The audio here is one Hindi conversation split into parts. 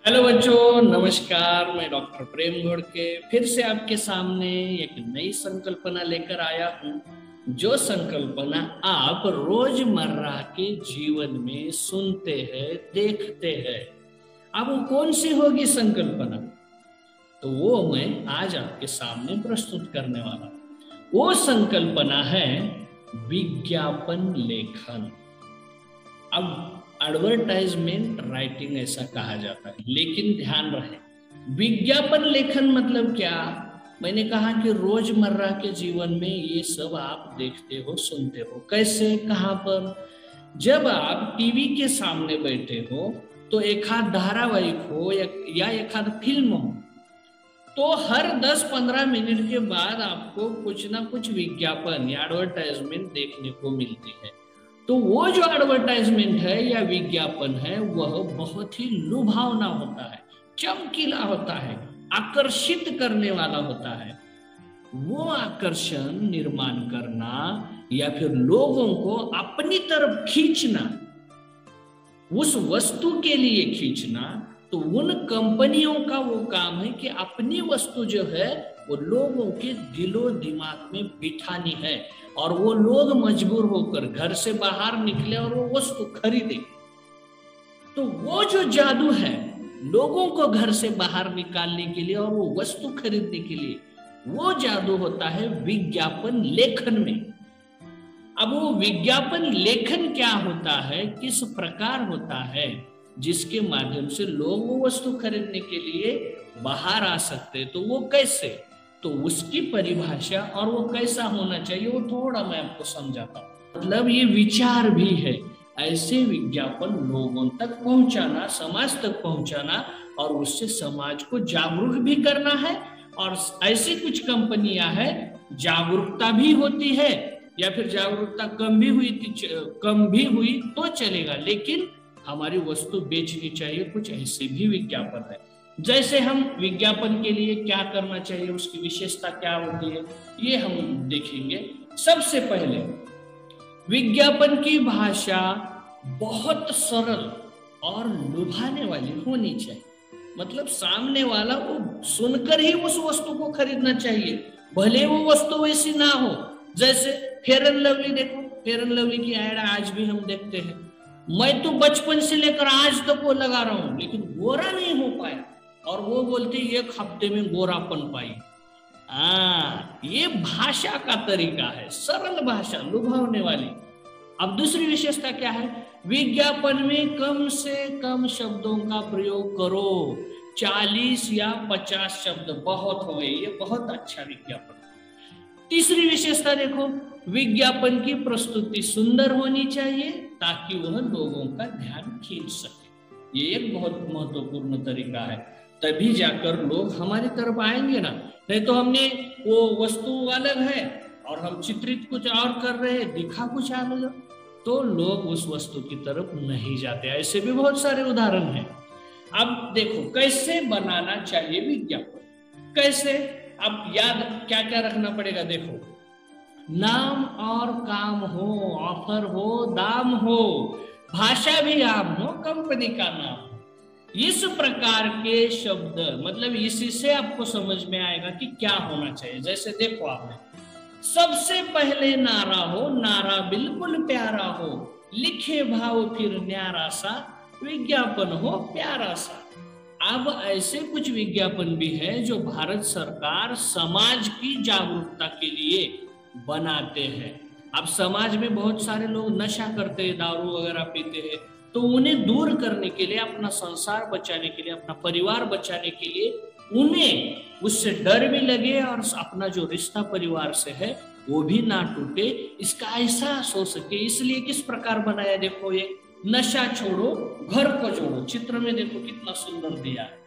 हेलो बच्चों, नमस्कार। मैं डॉक्टर प्रेम घोड़के फिर से आपके सामने एक नई संकल्पना लेकर आया हूँ। जो संकल्पना आप रोजमर्रा के जीवन में सुनते हैं, देखते हैं। अब वो कौन सी होगी संकल्पना? तो वो मैं आज आपके सामने प्रस्तुत करने वाला हूँ। वो संकल्पना है विज्ञापन लेखन। अब एडवर्टाइजमेंट राइटिंग ऐसा कहा जाता है, लेकिन ध्यान रहे, विज्ञापन लेखन मतलब क्या? मैंने कहा कि रोजमर्रा के जीवन में ये सब आप देखते हो, सुनते हो। कैसे, कहाँ पर? जब आप टीवी के सामने बैठे हो तो एक आध धारावाहिक हो या एक आध फिल्म हो, तो हर 10-15 मिनट के बाद आपको कुछ ना कुछ विज्ञापन या एडवर्टाइजमेंट देखने को मिलती है। तो वो जो एडवर्टाइजमेंट है या विज्ञापन है वह बहुत ही लुभावना होता है, चमकीला होता है, आकर्षित करने वाला होता है। वो आकर्षण निर्माण करना या फिर लोगों को अपनी तरफ खींचना, उस वस्तु के लिए खींचना, तो उन कंपनियों का वो काम है कि अपनी वस्तु जो है वो लोगों के दिलो दिमाग में बिठानी है और वो लोग मजबूर होकर घर से बाहर निकले और वो वस्तु खरीदे। तो वो जो जादू है लोगों को घर से बाहर निकालने के लिए और वो वस्तु खरीदने के लिए, वो जादू होता है विज्ञापन लेखन में। अब वो विज्ञापन लेखन क्या होता है, किस प्रकार होता है, जिसके माध्यम से लोग वो वस्तु खरीदने के लिए बाहर आ सकते हैं, तो वो कैसे, तो उसकी परिभाषा और वो कैसा होना चाहिए वो थोड़ा मैं आपको समझाता हूँ। मतलब ये विचार भी है, ऐसे विज्ञापन लोगों तक पहुंचाना, समाज तक पहुंचाना और उससे समाज को जागरूक भी करना है। और ऐसी कुछ कंपनियां हैं, जागरूकता भी होती है या फिर जागरूकता कम भी हुई तो चलेगा, लेकिन हमारी वस्तु बेचनी चाहिए। कुछ ऐसे भी विज्ञापन है। जैसे हम विज्ञापन के लिए क्या करना चाहिए, उसकी विशेषता क्या होती है, ये हम देखेंगे। सबसे पहले विज्ञापन की भाषा बहुत सरल और लुभाने वाली होनी चाहिए। मतलब सामने वाला वो सुनकर ही उस वस्तु को खरीदना चाहिए, भले वो वस्तु वैसी ना हो। जैसे फेयर एंड लवली, देखो फेयर एंड लवली की ऐड आज भी हम देखते हैं। मैं तो बचपन से लेकर आज तक वो लगा रहा हूं, लेकिन गोरा नहीं हो पाया, और वो बोलते एक हफ्ते में गोरापन पाई। ये भाषा का तरीका है, सरल भाषा, लुभावने वाली। अब दूसरी विशेषता क्या है, विज्ञापन में कम से कम शब्दों का प्रयोग करो। 40 या 50 शब्द बहुत हो गए, ये बहुत अच्छा विज्ञापन। तीसरी विशेषता देखो, विज्ञापन की प्रस्तुति सुंदर होनी चाहिए ताकि वह लोगों का ध्यान खींच सके। ये एक बहुत महत्वपूर्ण तरीका है, तभी जाकर लोग हमारी तरफ आएंगे ना। नहीं तो हमने वो वस्तु अलग है और हम चित्रित कुछ और कर रहे हैं, दिखा कुछ अलग, तो लोग उस वस्तु की तरफ नहीं जाते। ऐसे भी बहुत सारे उदाहरण हैं। अब देखो कैसे बनाना चाहिए विज्ञापन, कैसे। अब याद क्या क्या रखना पड़ेगा, देखो, नाम और काम हो, ऑफर हो, दाम हो, भाषा भी आम हो, कंपनी का नाम हो। इस प्रकार के शब्द, मतलब इसी से आपको समझ में आएगा कि क्या होना चाहिए। जैसे देखो, आपने सबसे पहले नारा हो, नारा बिल्कुल प्यारा हो, लिखे भाव फिर न्यारा सा, विज्ञापन हो प्यारा सा। अब ऐसे कुछ विज्ञापन भी है जो भारत सरकार समाज की जागरूकता के लिए बनाते हैं। अब समाज में बहुत सारे लोग नशा करते हैं, दारू वगैरह पीते हैं, तो उन्हें दूर करने के लिए, अपना संसार बचाने के लिए, अपना परिवार बचाने के लिए, उन्हें उससे डर भी लगे और अपना जो रिश्ता परिवार से है वो भी ना टूटे, इसका एहसास हो सके, इसलिए किस प्रकार बनाया। देखो, ये नशा छोड़ो घर को जोड़ो, चित्र में देखो कितना सुंदर दिया है।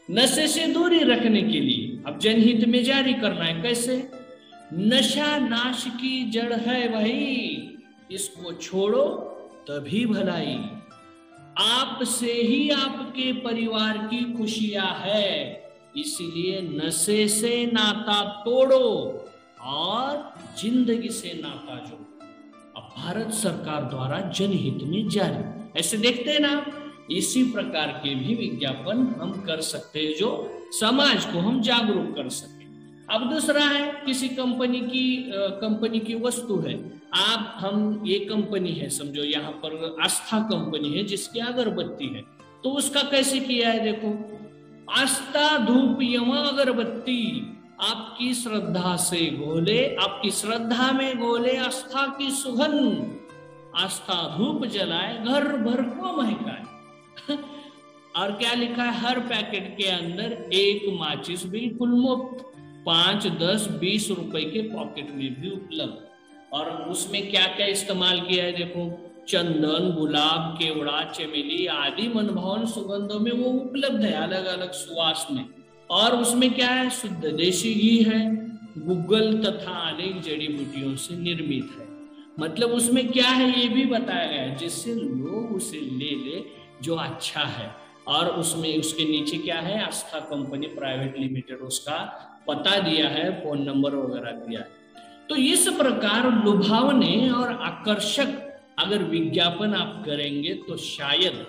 नशे से दूरी रखने के लिए अब जनहित में जारी करना है। कैसे, नशा नाश की जड़ है भाई, इसको छोड़ो तभी भलाई, आपसे ही आपके परिवार की खुशियां है, इसलिए नशे से नाता तोड़ो और जिंदगी से नाता जोड़ो। अब भारत सरकार द्वारा जनहित में जारी। ऐसे देखते हैं ना, इसी प्रकार के भी विज्ञापन हम कर सकते हैं जो समाज को हम जागरूक कर सके। अब दूसरा है, किसी कंपनी की वस्तु है, हम ये कंपनी है समझो, यहाँ पर आस्था कंपनी है जिसकी अगरबत्ती है, तो उसका कैसे किया है देखो, आस्था धूप यमा अगरबत्ती, आपकी श्रद्धा से घोले, आपकी श्रद्धा में घोले आस्था की सुगंध, आस्था धूप जलाए घर भर को महकाए। और क्या लिखा है, हर पैकेट के अंदर एक माचिस बिल्कुल मुफ्त, 5, 10, 20 रुपए के पॉकेट में भी उपलब्ध। और उसमें क्या क्या इस्तेमाल किया है देखो, चंदन, गुलाब, केवड़ा, चमेली आदि मनभावन सुगंधों में वो उपलब्ध है, अलग अलग सुवास में। और उसमें क्या है, शुद्ध देशी घी है, गुग्गल तथा अनेक जड़ी बूटियों से निर्मित है। मतलब उसमें क्या है ये भी बताया गया है, जिससे लोग उसे ले ले जो अच्छा है। और उसमें उसके नीचे क्या है, आस्था कंपनी प्राइवेट लिमिटेड, उसका पता दिया है, फोन नंबर वगैरह दिया है। तो इस प्रकार लुभावने और आकर्षक अगर विज्ञापन आप करेंगे तो शायद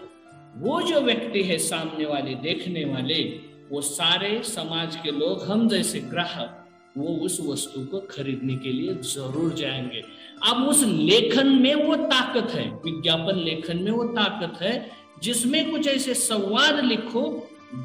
वो जो व्यक्ति है सामने वाले, देखने वाले, वो सारे समाज के लोग, हम जैसे ग्राहक, वो उस वस्तु को खरीदने के लिए जरूर जाएंगे। अब उस लेखन में वो ताकत है, विज्ञापन लेखन में वो ताकत है, जिसमें कुछ ऐसे संवाद लिखो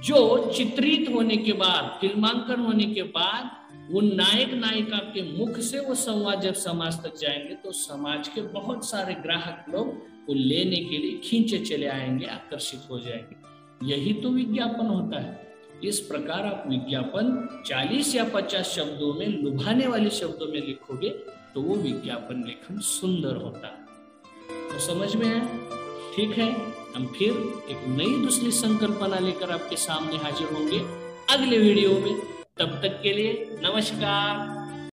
जो चित्रित होने के बाद, फिल्मांकन होने के बाद, वो नायक नायिका के मुख से वो संवाद जब समाज तक जाएंगे तो समाज के बहुत सारे ग्राहक लोग वो लेने के लिए खींचे चले आएंगे, आकर्षित हो जाएंगे। यही तो विज्ञापन होता है। इस प्रकार आप विज्ञापन 40 या 50 शब्दों में, लुभाने वाले शब्दों में लिखोगे तो वो विज्ञापन लेखन सुंदर होता है। तो समझ में आया? ठीक है, हम फिर एक नई दूसरी संकल्पना लेकर आपके सामने हाजिर होंगे अगले वीडियो में। तब तक के लिए नमस्कार।